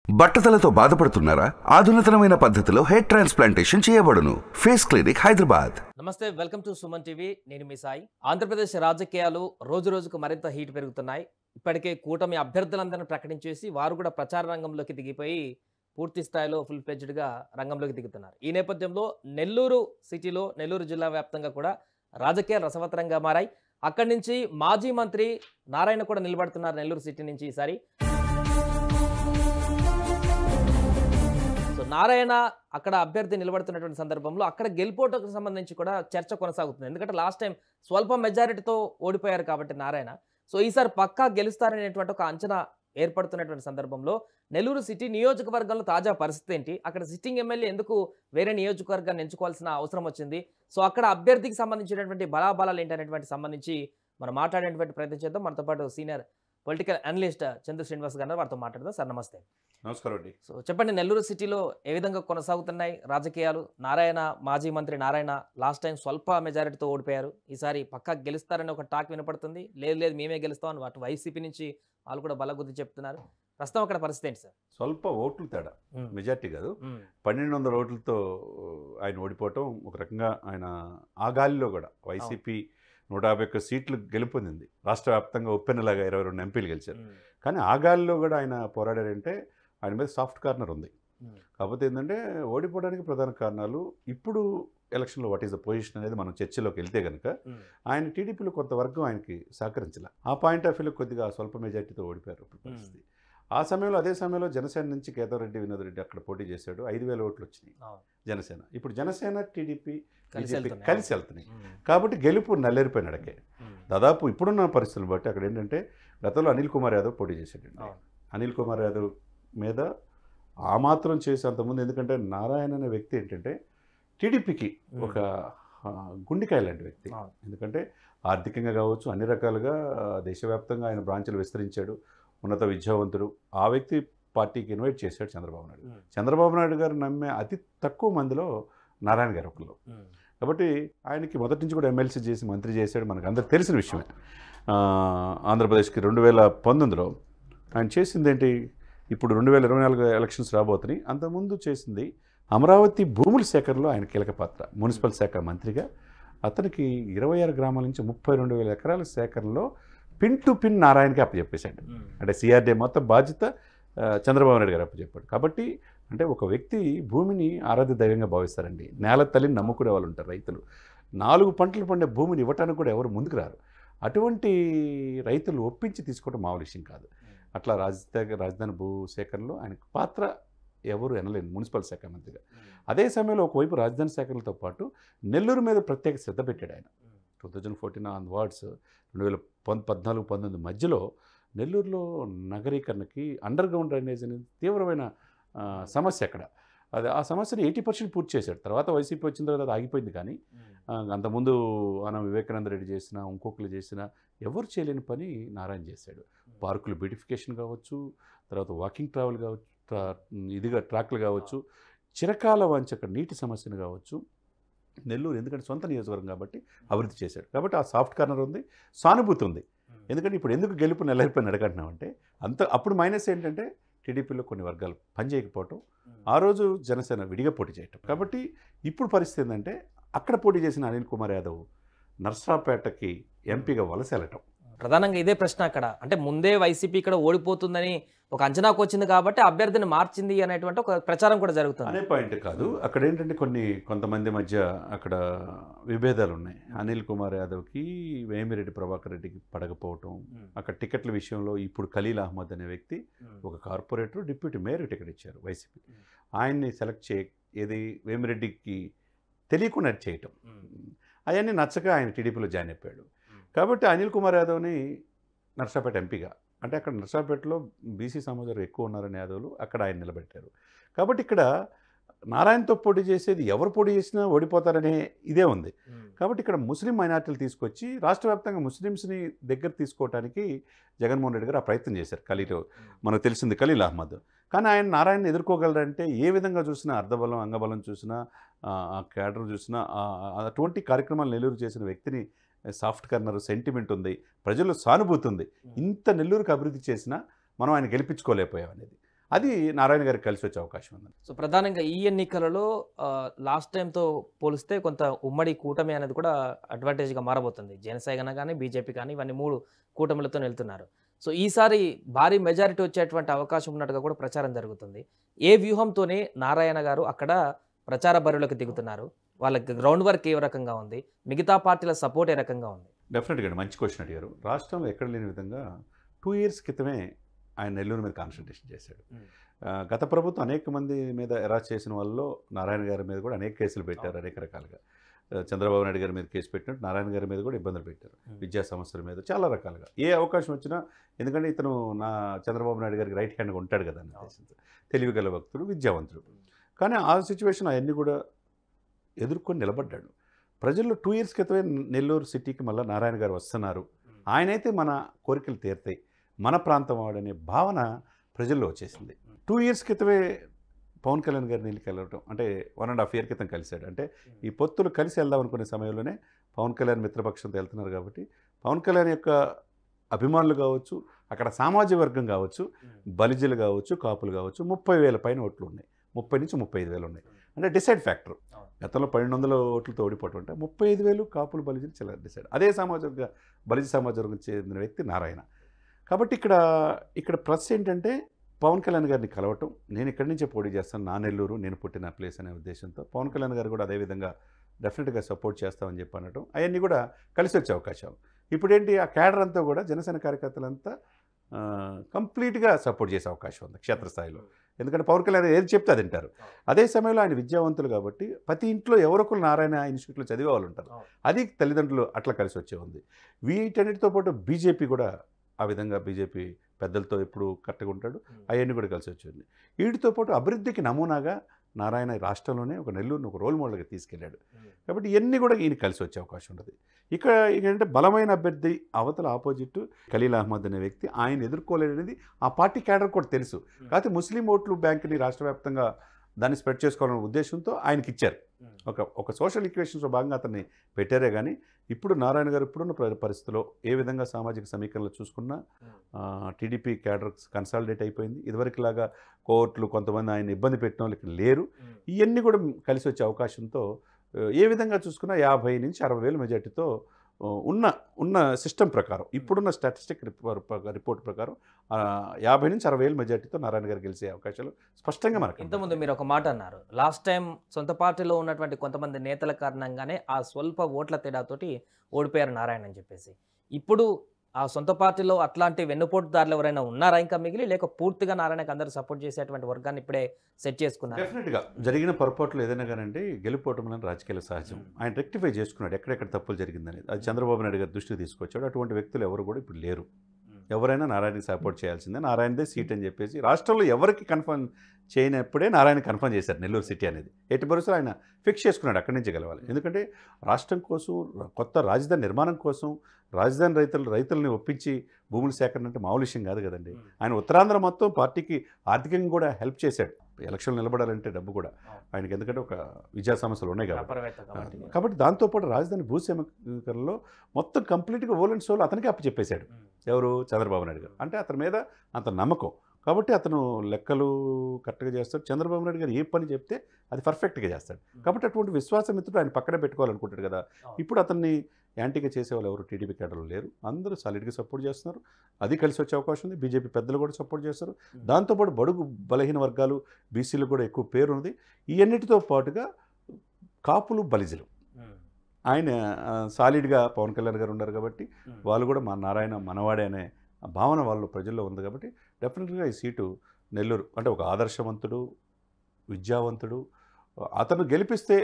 బట్టతలతో బాధపడుతున్నారా? ఆధునితనమైన పద్ధతిలో hair transplantation చేయబడును. Face clinic Hyderabad. నమస్తే, వెల్కమ్ టు సుమన్ టీవీ. నేను మీ సాయి. ఆంధ్రప్రదేశ్ రాజకీయాలు రోజు రోజుకు మరింత హీట్ పెరుగుతున్నాయి. ఇప్పటికే కూటమి అభ్యర్థులందరినీ ప్రకటించేసి వారు కూడా ప్రచార రంగంలోకి దిగిపోయి పూర్తి స్థాయిలో ఫుల్ ఫ్లెడ్జ్డ్గా రంగంలోకి దిగుతున్నారు. ఈ నేపథ్యంలో నెల్లూరు సిటీలో, నెల్లూరు జిల్లా వ్యాప్తంగా కూడా రాజకీయాలు రసవత్తరంగా మారాయి. అక్కడి నుంచి మాజీ మంత్రి నారాయణ కూడా నిలబడుతున్నారు నెల్లూరు సిటీ నుంచి ఈసారి. నారాయణ అక్కడ అభ్యర్థి నిలబడుతున్నటువంటి సందర్భంలో అక్కడ గెలుపోటకు సంబంధించి కూడా చర్చ కొనసాగుతుంది. ఎందుకంటే లాస్ట్ టైం స్వల్ప మెజారిటీతో ఓడిపోయారు కాబట్టి నారాయణ. సో ఈసారి పక్కా గెలుస్తారనేటువంటి ఒక అంచనా ఏర్పడుతున్నటువంటి సందర్భంలో నెల్లూరు సిటీ నియోజకవర్గంలో తాజా పరిస్థితి ఏంటి, అక్కడ సిట్టింగ్ ఎమ్మెల్యే ఎందుకు వేరే నియోజకవర్గాన్ని ఎంచుకోవాల్సిన అవసరం వచ్చింది, సో అక్కడ అభ్యర్థికి సంబంధించినటువంటి బలాబలాలు ఏంటనేటువంటి సంబంధించి మనం మాట్లాడేటువంటి ప్రయత్నం చేద్దాం. మనతో పాటు సీనియర్ పొలిటికల్ అనలిస్ట్ చంద్ర శ్రీనివాస్ గారు వారితో మాట్లాడదాం. సార్ నమస్తే. నమస్కారం అండి. సో చెప్పండి, నెల్లూరు సిటీలో ఏ విధంగా కొనసాగుతున్నాయి రాజకీయాలు? నారాయణ, మాజీ మంత్రి నారాయణ లాస్ట్ టైం స్వల్ప మెజారిటీతో ఓడిపోయారు. ఈసారి పక్కా గెలుస్తారని ఒక టాక్ వినపడుతుంది. లేదు మేమే గెలుస్తామని అటు వైసీపీ నుంచి వాళ్ళు కూడా బలగుద్ది చెప్తున్నారు. ప్రస్తుతం అక్కడ పరిస్థితి ఏంటి సార్? స్వల్ప ఓట్లు తేడా, మెజార్టీ కాదు, 1200 ఓట్లతో ఆయన ఓడిపోవటం ఒక రకంగా ఆయన ఆ గాలిలో కూడా వైసీపీ 151 సీట్లు గెలుపొందింది. రాష్ట్ర వ్యాప్తంగా ఉప్పెన్నలాగా 22 ఎంపీలు గెలిచారు. కానీ ఆ గాలిలో కూడా ఆయన పోరాడారంటే ఆయన మీద సాఫ్ట్ కార్నర్ ఉంది. కాకపోతే ఏంటంటే ఓడిపోవడానికి ప్రధాన కారణాలు ఇప్పుడు ఎలక్షన్లో వాట్ ఈస్ ద పొజిషన్ అనేది మనం చర్చలోకి వెళ్తే కనుక ఆయన టీడీపీలో కొంతవరకు ఆయనకి సహకరించాల. ఆ పాయింట్ ఆఫ్ వ్యూలో కొద్దిగా స్వల్ప మెజార్టీతో ఓడిపోయారు పరిస్థితి. ఆ సమయంలో అదే సమయంలో జనసేన నుంచి కేదారెడ్డి వినోద్ రెడ్డి అక్కడ పోటీ చేశాడు. 5000 ఓట్లు వచ్చినాయి జనసేన. ఇప్పుడు జనసేన టీడీపీ కలిసి వెళ్తున్నాయి కాబట్టి గెలుపు నల్లేరిపోయినాడకే. దాదాపు ఇప్పుడున్న పరిస్థితులు బట్టి అక్కడ ఏంటంటే గతంలో అనిల్ కుమార్ యాదవ్ పోటీ చేశాడండి. అనిల్ కుమార్ యాదవ్ మీద ఆ మాత్రం చేసి అంతకుముందు, ఎందుకంటే నారాయణ అనే వ్యక్తి ఏంటంటే టీడీపీకి ఒక గుండెకాయ లాంటి వ్యక్తి. ఎందుకంటే ఆర్థికంగా కావచ్చు, అన్ని రకాలుగా దేశవ్యాప్తంగా ఆయన బ్రాంచ్లు విస్తరించాడు, ఉన్నత విద్యావంతుడు. ఆ వ్యక్తి పార్టీకి ఇన్వైట్ చేశాడు చంద్రబాబు నాయుడు. చంద్రబాబు నాయుడు గారు నమ్మే అతి తక్కువ మందిలో నారాయణ గారు ఒకళ్ళు. కాబట్టి ఆయనకి మొదటి నుంచి కూడా ఎమ్మెల్సీ చేసి మంత్రి చేశాడు, మనకు అందరికి తెలిసిన విషయమే. ఆంధ్రప్రదేశ్కి 2019లో ఆయన చేసింది ఏంటి, ఇప్పుడు 2024 ఎలక్షన్స్ రాబోతున్నాయి. అంతకుముందు చేసింది అమరావతి భూముల సేకరణలో ఆయన కీలక పాత్ర. మున్సిపల్ శాఖ మంత్రిగా అతనికి 26 గ్రామాల నుంచి 32,000 ఎకరాల సేకరణలో పిన్ టు పిన్ నారాయణకి అప్పచెప్పేశాడు. అంటే సిఆర్డీ మొత్తం బాధ్యత చంద్రబాబు నాయుడు గారు అప్పచెప్పాడు. కాబట్టి అంటే ఒక వ్యక్తి భూమిని ఆరాధ్య దైవంగా భావిస్తారండి. నేల తల్లిని నమ్ముకునే వాళ్ళు ఉంటారు రైతులు. 4 పంటలు పండే భూమిని ఇవ్వటానికి కూడా ఎవరు ముందుకు రారు. అటువంటి రైతులు ఒప్పించి తీసుకోవడం మామూలు విషయం కాదు. అట్లా రాజధాని భూ సేకరణలో ఆయనకు పాత్ర ఎవరు ఎనలేని మున్సిపల్ శాఖ మంత్రిగా. అదే సమయంలో ఒకవైపు రాజధాని సేకరణలతో పాటు నెల్లూరు మీద ప్రత్యేక శ్రద్ధ పెట్టాడు ఆయన. 2014 ఆన్వర్డ్స్ 2014-19 మధ్యలో నెల్లూరులో నగరీకరణకి అండర్ గ్రౌండ్ డ్రైనేజ్ అనేది తీవ్రమైన సమస్య అక్కడ. అది ఆ సమస్యను 80% పూర్తి చేశాడు. తర్వాత వైసీపీ వచ్చిన తర్వాత అది ఆగిపోయింది. కానీ అంతకుముందు వివేకానంద రెడ్డి చేసిన, ఇంకొకరు చేసిన ఎవరు చేయలేని పని నారాయణ చేశాడు. పార్కులు బ్యూటిఫికేషన్ కావచ్చు, తర్వాత వాకింగ్ ట్రావెల్ కావచ్చు, ట్రాక్లు కావచ్చు, చిరకాల వంచక నీటి సమస్యను కావచ్చు. నెల్లూరు ఎందుకంటే సొంత నియోజకవర్గం కాబట్టి అభివృద్ధి చేశాడు. కాబట్టి ఆ సాఫ్ట్ కార్నర్ ఉంది, సానుభూతి ఉంది. ఎందుకంటే ఇప్పుడు ఎందుకు గెలుపు నెలైపోయిన అడగంటున్నామంటే అప్పుడు మైనస్ ఏంటంటే టీడీపీలో కొన్ని వర్గాలు పనిచేయకపోవటం, ఆ రోజు జనసేన విడిగా పోటీ చేయటం. కాబట్టి ఇప్పుడు పరిస్థితి ఏంటంటే అక్కడ పోటీ చేసిన అనిల్ కుమార్ యాదవ్ నర్సరావుపేటకి ఎంపీగా వలస వెళ్ళటం. ప్రధానంగా ఇదే ప్రశ్న అక్కడ. అంటే ముందే వైసీపీ ఇక్కడ ఓడిపోతుందని ఒక అంచనాకు వచ్చింది కాబట్టి అభ్యర్థిని మార్చింది అనేటువంటి ఒక ప్రచారం కూడా జరుగుతుంది. అనే పాయింట్ కాదు. అక్కడ ఏంటంటే కొంతమంది మధ్య అక్కడ విభేదాలు ఉన్నాయి. అనిల్ కుమార్ యాదవ్కి వేమిరెడ్డి ప్రభాకర్ రెడ్డికి పడకపోవటం, అక్కడ టికెట్ల విషయంలో ఇప్పుడు ఖలీల్ అహ్మద్ అనే వ్యక్తి ఒక కార్పొరేటర్ డిప్యూటీ మేయర్ టికెట్ ఇచ్చారు వైసీపీ. ఆయన్ని సెలెక్ట్ ఏది వేమిరెడ్డికి తెలియకుండా చేయటం, అవన్నీ నచ్చక ఆయన టీడీపీలో జాయిన్ అయిపోయాడు. కాబట్టి అనిల్ కుమార్ యాదవ్ని నర్సాపేట ఎంపీగా, అంటే అక్కడ నర్సాపేటలో బీసీ సమాజం ఎక్కువ ఉన్నారని యాదవ్లు అక్కడ ఆయన నిలబెట్టారు. కాబట్టి ఇక్కడ నారాయణతో పోటీ చేసేది ఎవరు పోటీ చేసినా ఓడిపోతారనే ఇదే ఉంది. కాబట్టి ఇక్కడ ముస్లిం మైనార్టీలు తీసుకొచ్చి రాష్ట్ర వ్యాప్తంగా ముస్లిమ్స్ని దగ్గర తీసుకోవడానికి జగన్మోహన్ రెడ్డి గారు ఆ ప్రయత్నం చేశారు. మనకు తెలిసింది ఖలీల్ అహ్మద్. కానీ ఆయన నారాయణని ఎదుర్కోగలరంటే ఏ విధంగా చూసినా, అర్ధబలం అంగబలం చూసినా, క్యాడర్ చూసినా, అటువంటి కార్యక్రమాలు నెల్లూరు చేసిన వ్యక్తిని సాఫ్ట్ కార్నర్ సెంటిమెంట్ ఉంది, ప్రజల్లో సానుభూతి ఉంది. ఇంత నెల్లూరుకి అభివృద్ధి చేసినా మనం ఆయన గెలిపించుకోలేకపోయాం అనేది. అది నారాయణ గారికి కలిసి వచ్చే అవకాశం ఉంది. సో ప్రధానంగా ఈ ఎన్నికలలో లాస్ట్ టైంతో పోలిస్తే కొంత ఉమ్మడి కూటమి అనేది కూడా అడ్వాంటేజ్గా మారబోతుంది. జనసేన కానీ బీజేపీ కానీ ఇవన్నీ 3 కూటమిలతో వెళ్తున్నారు. సో ఈసారి భారీ మెజారిటీ వచ్చేటువంటి అవకాశం ఉన్నట్టుగా కూడా ప్రచారం జరుగుతుంది. ఏ వ్యూహంతోనే నారాయణ గారు అక్కడ ప్రచార బరువులకు దిగుతున్నారు? వాళ్ళకి గ్రౌండ్ వర్క్ ఏ రకంగా ఉంది? మిగతా పార్టీల సపోర్ట్ ఏ రకంగా ఉంది? డెఫినెట్గా మంచి క్వశ్చన్ అడిగారు. రాష్ట్రంలో ఎక్కడ లేని విధంగా 2 years క్రితమే ఆయన నెల్లూరు మీద కాన్సన్ట్రేషన్ చేశాడు. గత ప్రభుత్వం అనేక మంది మీద అరెస్ట్ చేసిన వాళ్ళలో నారాయణ గారి మీద కూడా అనేక కేసులు పెట్టారు అనేక రకాలుగా. చంద్రబాబు నాయుడు గారి మీద కేసు పెట్టినట్టు నారాయణ గారి మీద కూడా ఇబ్బందులు పెట్టారు. విద్యా సమస్యల మీద చాలా రకాలుగా ఏ అవకాశం వచ్చినా, ఎందుకంటే ఇతను చంద్రబాబు నాయుడు గారికి రైట్ హ్యాండ్గా ఉంటాడు కదా అన్న ఉద్దేశంతో. తెలివిగల భక్తుడు, విద్యావంతుడు. కానీ ఆ సిచ్యువేషన్ అవన్నీ కూడా ఎదుర్కొని నిలబడ్డాడు. ప్రజల్లో 2 years క్రితమే నెల్లూరు సిటీకి మళ్ళీ నారాయణ గారు వస్తున్నారు, ఆయనైతే మన కోరికలు తీరుతాయి, మన ప్రాంతం వాడనే భావన ప్రజల్లో వచ్చేసింది. 2 years క్రితమే పవన్ కళ్యాణ్ గారిని వెళ్ళడం అంటే 1.5 year క్రితం కలిశాడు. అంటే ఈ పొత్తులు కలిసి వెళ్దాం అనుకునే సమయంలోనే పవన్ కళ్యాణ్ మిత్రపక్షంతో వెళ్తున్నారు కాబట్టి పవన్ కళ్యాణ్ యొక్క అభిమానులు కావచ్చు, అక్కడ సామాజిక వర్గం కావచ్చు, బలిజలు కావచ్చు, కాపులు కావచ్చు, 30,000 పైన ఓట్లు ఉన్నాయి. 30 నుంచి 35,000 ఉన్నాయి. అంటే డిసైడ్ ఫ్యాక్టర్. గతంలో 1,200 ఓట్లతో ఓడిపోవటం అంటే 35,000 కాపులు, బలిజలు చాలా డిసైడ్. అదే సామాజిక బలిజ సమాజం చెందిన వ్యక్తి నారాయణ. కాబట్టి ఇక్కడ ప్లస్ ఏంటంటే పవన్ కళ్యాణ్ గారిని కలవటం, నేను ఇక్కడి నుంచే పోటీ చేస్తాను, నా నెల్లూరు, నేను పుట్టిన ప్లేస్ అనే ఉద్దేశంతో పవన్ కళ్యాణ్ గారు కూడా అదేవిధంగా డెఫినెట్గా సపోర్ట్ చేస్తామని చెప్పి అనటం, అవన్నీ కూడా కలిసి వచ్చే అవకాశం. ఇప్పుడేంటి ఆ క్యాడర్ అంతా కూడా జనసేన కార్యకర్తలంతా కంప్లీట్గా సపోర్ట్ చేసే అవకాశం ఉంది క్షేత్రస్థాయిలో. ఎందుకంటే పవన్ కళ్యాణ్ ఏది చెప్తే అది వింటారు. అదే సమయంలో ఆయన విద్యావంతులు కాబట్టి ప్రతి ఇంట్లో ఎవరొకరు నారాయణ ఇన్స్టిట్యూట్లో చదివే వాళ్ళు ఉంటారు. అది తల్లిదండ్రులు అట్లా కలిసి వచ్చే ఉంది. వీటన్నిటితో పాటు బీజేపీ కూడా ఆ విధంగా బీజేపీ పెద్దలతో ఎప్పుడు కరెక్ట్గా ఉంటాడు, అవన్నీ కూడా కలిసి వచ్చింది. వీటితో పాటు అభివృద్ధికి నమూనాగా నారాయణ రాష్ట్రంలోనే ఒక నెల్లూరును ఒక రోల్ మోడల్గా తీసుకెళ్ళాడు. కాబట్టి ఇవన్నీ కూడా ఈయన కలిసి వచ్చే అవకాశం ఉంటుంది. ఇక్కడ ఏంటంటే బలమైన అభ్యర్థి అవతల ఆపోజిట్ ఖలీల్ అహ్మద్ అనే వ్యక్తి ఆయన ఎదుర్కోలేనిది ఆ పార్టీ క్యాడర్ కూడా తెలుసు. కాకపోతే ముస్లిం ఓట్లు బ్యాంకుని రాష్ట్ర వ్యాప్తంగా దాన్ని స్ప్రెడ్ చేసుకోవాలనే ఉద్దేశంతో ఆయనకి ఇచ్చారు. ఒక సోషల్ ఈక్వేషన్స్లో భాగంగా అతన్ని పెట్టారే కానీ ఇప్పుడు నారాయణ గారు ఇప్పుడున్న పరిస్థితిలో ఏ విధంగా సామాజిక సమీకరణలు చూసుకున్నా టీడీపీ క్యాడర్ కన్సాలిడేట్ అయిపోయింది. ఇదివరకులాగా కోర్టులు కొంతమంది ఆయన ఇబ్బంది పెట్టిన వాళ్ళకి లేరు. ఇవన్నీ కూడా కలిసి వచ్చే అవకాశంతో ఏ విధంగా చూసుకున్నా 50 నుంచి 60,000 మెజార్టీతో ఉన్న సిస్టమ్ ప్రకారం, ఇప్పుడున్న స్టాటిస్టిక్ రిపోర్ట్ ప్రకారం 50 నుంచి 60,000 మెజార్టీతో నారాయణ గారు గెలిచే అవకాశాలు స్పష్టంగా మనకు. ఇంతకుముందు మీరు ఒక మాట అన్నారు, లాస్ట్ టైం సొంత పార్టీలో ఉన్నటువంటి కొంతమంది నేతల కారణంగానే ఆ స్వల్ప ఓట్ల తేడాతోటి ఓడిపోయారు నారాయణ అని చెప్పేసి. ఇప్పుడు ఆ సొంత పార్టీలో అట్లాంటి వెన్నుపోటుదారులు ఎవరైనా ఉన్నారా ఇంకా మిగిలి, లేక పూర్తిగా నారాయణకి అందరూ సపోర్ట్ చేసేటువంటి వర్గాన్ని ఇప్పుడే సెట్ చేసుకున్నారు? డెఫినెట్గా జరిగిన పొరపాట్లు ఏదైనా కానండి గెలుపోవటంలో రాజకీయాలు సహజం. ఆయన రెక్టిఫై చేసుకున్నాడు ఎక్కడెక్కడ తప్పులు జరిగిందనేది. అది చంద్రబాబు నాయుడు గారి దృష్టికి తీసుకొచ్చాడు. అటువంటి వ్యక్తులు ఎవరు కూడా ఇప్పుడు లేరు. ఎవరైనా నారాయణకి సపోర్ట్ చేయాల్సిందే, నారాయణదే సీట్ అని చెప్పేసి రాష్ట్రంలో ఎవరికి కన్ఫర్మ్ చేయనప్పుడే నారాయణ కన్ఫర్మ్ చేశారు నెల్లూరు సిటీ అనేది. ఎట్టి పరిస్థితులు ఆయన ఫిక్స్ చేసుకున్నాడు అక్కడి నుంచి గెలవాలి. ఎందుకంటే రాష్ట్రం కోసం, కొత్త రాజధాని నిర్మాణం కోసం రాజధాని రైతులని ఒప్పించి భూముల సేకరణ అంటే మామూలు విషయం కాదు కదండి. ఆయన ఉత్తరాంధ్ర మొత్తం పార్టీకి ఆర్థికంగా కూడా హెల్ప్ చేశాడు. ఎలక్షన్లు నిలబడాలంటే డబ్బు కూడా ఆయనకి, ఎందుకంటే ఒక విద్యా సమస్యలు ఉన్నాయి కాబట్టి దాంతోపాటు రాజధాని భూసేకరణలో మొత్తం కంప్లీట్గా ఓల్ అండ్ సోల్ అతనికి అప్పచెప్పేశాడు. ఎవరు? చంద్రబాబు నాయుడు గారు. అంటే అతని మీద అంత నమ్మకం కాబట్టి అతను లెక్కలు కరెక్ట్గా చేస్తాడు. చంద్రబాబు నాయుడు గారు ఏ పని చెప్తే అది పర్ఫెక్ట్గా చేస్తాడు. కాబట్టి అటువంటి విశ్వాసమిత్రుడు ఆయన పక్కనే పెట్టుకోవాలనుకుంటాడు కదా. ఇప్పుడు అతన్ని యాంటీగా చేసేవాళ్ళు ఎవరు టీడీపీ క్యాడర్లు లేరు. అందరూ సాలిడ్గా సపోర్ట్ చేస్తున్నారు. అది కలిసి వచ్చే అవకాశం ఉంది. బీజేపీ పెద్దలు కూడా సపోర్ట్ చేస్తారు. దాంతోపాటు బడుగు బలహీన వర్గాలు, బీసీలు కూడా ఎక్కువ పేరు ఉంది. ఇవన్నిటితో పాటుగా కాపులు, బలిజలు ఆయన సాలిడ్గా పవన్ కళ్యాణ్ గారు ఉన్నారు కాబట్టి వాళ్ళు కూడా మా నారాయణ మనవాడే అనే భావన వాళ్ళు ప్రజల్లో ఉంది కాబట్టి డెఫినెట్గా ఈ సీటు నెల్లూరు అంటే ఒక ఆదర్శవంతుడు, విద్యావంతుడు, అతను గెలిపిస్తే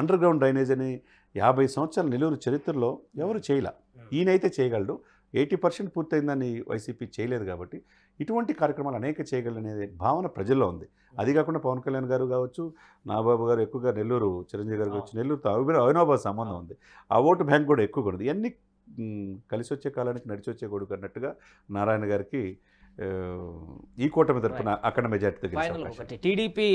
అండర్ గ్రౌండ్ డ్రైనేజ్ అని 50 సంవత్సరాల నెల్లూరు చరిత్రలో ఎవరు చేయలే. ఈయనైతే చేయగలడు. 80% పూర్తయిందని వైసీపీ చేయలేదు కాబట్టి ఇటువంటి కార్యక్రమాలు అనేక చేయగలనే భావన ప్రజల్లో ఉంది. అది కాకుండా పవన్ కళ్యాణ్ గారు కావచ్చు, నాగబాబు గారు ఎక్కువగా నెల్లూరు, చిరంజీవి గారు కావచ్చు, నెల్లూరుతో అవినాభావ సంబంధం ఉంది. ఆ ఓటు బ్యాంక్ కూడా ఎక్కువగా ఉంది. ఇవన్నీ కలిసి వచ్చే కాలానికి నడిచి వచ్చే కొడుకు అన్నట్టుగా నారాయణ గారికి ఈ కూటమి తరపున అక్కడ మెజార్టీతో ఒకటి. టీడీపీ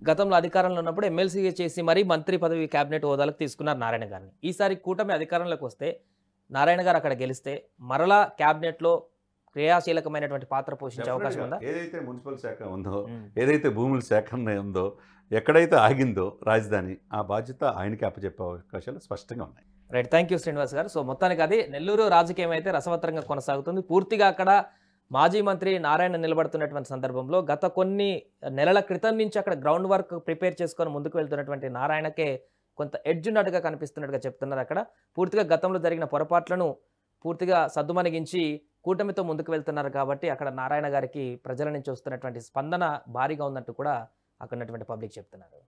గతంలో అధికారంలో ఉన్నప్పుడు ఎమ్మెల్సీగా చేసి మరీ మంత్రి పదవి కేబినెట్ హోదాలకు తీసుకున్నారు నారాయణ గారిని. ఈసారి కూటమి అధికారంలోకి వస్తే నారాయణ గారు అక్కడ గెలిస్తే మరలా క్యాబినెట్లో క్రియాశీలకమైనటువంటి పాత్ర పోషించే అవకాశం ఉందా? ఏదైతే మున్సిపల్ శాఖ ఉందో, ఉమ్. ఏదైతే భూముల సేకరణ ఉందో, ఎక్కడైతే ఆగిందో రాజధాని, ఆ బాధ్యత ఆయనకి అప్పచెప్పే అవకాశాలు స్పష్టంగా ఉన్నాయి. రైట్, థ్యాంక్ యూ శ్రీనివాస్ గారు. సో మొత్తానికి అది నెల్లూరు రాజకీయం అయితే రసవత్తరంగా కొనసాగుతుంది. పూర్తిగా అక్కడ మాజీ మంత్రి నారాయణ నిలబడుతున్నటువంటి సందర్భంలో గత కొన్ని నెలల క్రితం నుంచి అక్కడ గ్రౌండ్ వర్క్ ప్రిపేర్ చేసుకొని ముందుకు వెళ్తున్నటువంటి నారాయణకే కొంత ఎడ్జ్ ఉన్నట్టుగా కనిపిస్తున్నట్టుగా చెప్తున్నారు. అక్కడ పూర్తిగా గతంలో జరిగిన పొరపాట్లను పూర్తిగా సద్దుమణిగించి కూటమితో ముందుకు వెళ్తున్నారు కాబట్టి అక్కడ నారాయణ గారికి ప్రజల నుంచి వస్తున్నటువంటి స్పందన భారీగా ఉందంటూ కూడా అక్కడ ఉన్నటువంటి పబ్లిక్ చెప్తున్నారు.